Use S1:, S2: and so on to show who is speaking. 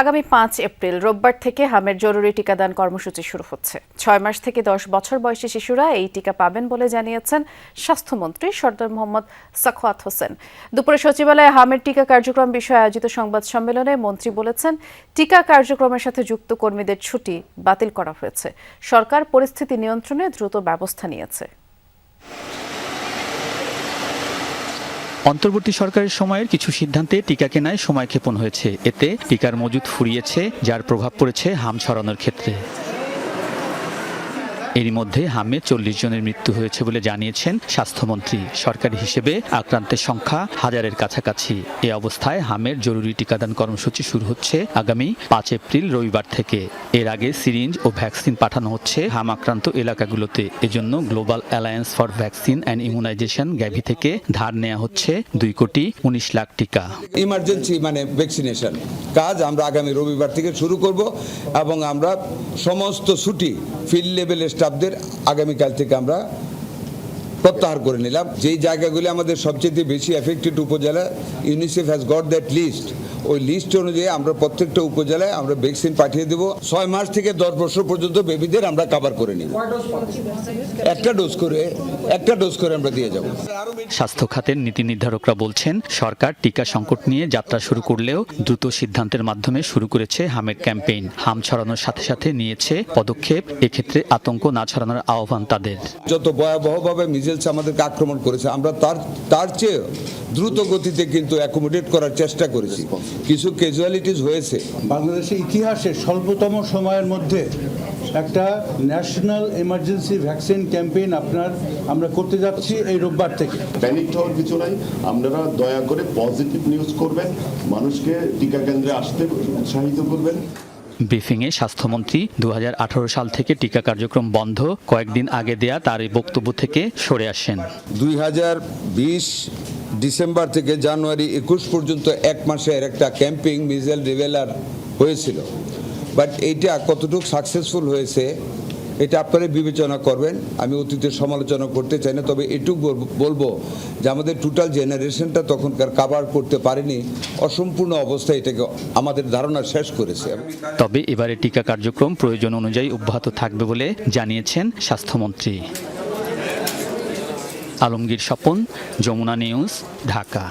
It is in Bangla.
S1: আগামী ৫ এপ্রিল রোববার থেকে হামের জরুরি টিকাদান কর্মসূচি শুরু হচ্ছে। ৬ মাস থেকে ১০ বছর বয়সী শিশুরা এই টিকা পাবেন বলে জানিয়েছেন স্বাস্থ্যমন্ত্রী সরদার মোহাম্মদ সাখাওয়াত হোসেন। দুপুরে সচিবালয়ে হামের টিকা কার্যক্রম বিষয়ে আয়োজিত সংবাদ সম্মেলনে মন্ত্রী বলেছেন, টিকা কার্যক্রমের সাথে যুক্ত কর্মীদের ছুটি বাতিল করা হয়েছে। সরকার পরিস্থিতি নিয়ন্ত্রণে দ্রুত ব্যবস্থা নিয়েছে।
S2: অন্তর্বর্তী সরকারের সময়ের কিছু সিদ্ধান্তে টিকা কেনায় সময়ক্ষেপণ হয়েছে। এতে টিকার মজুদ ফুরিয়েছে, যার প্রভাব পড়েছে হাম ছড়ানোর ক্ষেত্রে। এরই মধ্যে হামে ৪০ জনের মৃত্যু হয়েছে বলে জানিয়েছেন স্বাস্থ্যমন্ত্রী। সরকারি হিসেবে আক্রান্তের সংখ্যা হাজারের কাছাকাছি। এ অবস্থায় হামের জরুরি টিকাদান কর্মসূচি শুরু হচ্ছে আগামী ৫ এপ্রিল রবিবার থেকে। এর আগে সিরিঞ্জ ও ভ্যাকসিন পাঠানো হচ্ছে হাম আক্রান্ত এলাকাগুলোতে। এজন্য global alliance for vaccine and immunization Gavi থেকে ধার নেওয়া হচ্ছে ২,১৯,০০,০০০ টিকা।
S3: ইমার্জেন্সি ভ্যাকসিনেশন কাজ আমরা আগামী রবিবার থেকে শুরু করব এবং আমরা সমস্ত ছুটি ফিল্ড লেভেলের স্টাফদের আগামীকাল থেকে আমরা প্রত্যাহার করে নিলাম। যেই জায়গাগুলি আমাদের সবচেয়ে বেশি এফেক্টেড উপজেলা, UNICEF has got that list. ওই লিস্ট অনুযায়ী আমরা প্রত্যেকটা উপজেলায় আমরা ভ্যাকসিন পাঠিয়ে দেব। ৬ মাস থেকে ১০ বছর পর্যন্ত বেবিদের আমরা কভার করে নিব। একটা ডোজ করে আমরা দিয়ে যাব।
S2: স্বাস্থ্য খাতের নীতি নির্ধারকরা বলছেন, সরকার টিকা সংকট নিয়ে যাত্রা শুরু করলেও দ্রুত সিদ্ধান্তের মাধ্যমে শুরু করেছে হামের ক্যাম্পেইন। হাম ছড়ানোর সাথে সাথে নিয়েছে পদক্ষেপ। এক্ষেত্রে আতঙ্ক না ছড়ানোর আহ্বান তাদের।
S3: যত ভয়াবহভাবে মিজেলস আমাদেরকে আক্রমণ করেছে, আমরা তার চেয়ে দ্রুত গতিতে কিন্তু অ্যাকোমোডেট করার চেষ্টা করেছি। কিছু ক্যাজুয়ালিটিস হয়েছে।
S4: বাংলাদেশের ইতিহাসে স্বল্পতম সময়ের মধ্যে একটা ন্যাশনাল এমার্জেন্সি ভ্যাকসিন ক্যাম্পেইন আমরা করতে যাচ্ছি এই রোববার থেকে।
S5: প্যানিক হওয়ার কিছু নাই। আপনারা দয়া করে পজিটিভ নিউজ করবেন, মানুষকে টিকা কেন্দ্রে আসতে উৎসাহিত করবেন।
S2: ব্রিফিংয়ে স্বাস্থ্যমন্ত্রী ২০১৮ সাল থেকে টিকা কার্যক্রম বন্ধ কয়েকদিন আগে দেয়া তার এই বক্তব্য থেকে সরে আসেন।
S3: ২০২০ ডিসেম্বর থেকে জানুয়ারি ২১ পর্যন্ত এক মাসের একটা ক্যাম্পিং মিজেল রিভেলার হয়েছিল, বাট এইটা কতটুকু সাকসেসফুল হয়েছে এটা আপনারা বিবেচনা করবেন। আমি অতীতের সমালোচনা করতে চাই না, তবে এটুকু বলবো যে আমাদের টোটাল জেনারেশনটা তখনকার কাভার করতে পারেনি। অসম্পূর্ণ অবস্থায় এটাকে আমাদের ধারণা শেষ করেছে।
S2: তবে এবারে টিকা কার্যক্রম প্রয়োজন অনুযায়ী অব্যাহত থাকবে বলে জানিয়েছেন স্বাস্থ্যমন্ত্রী। আলমগীর স্বপন, যমুনা নিউজ, ঢাকা।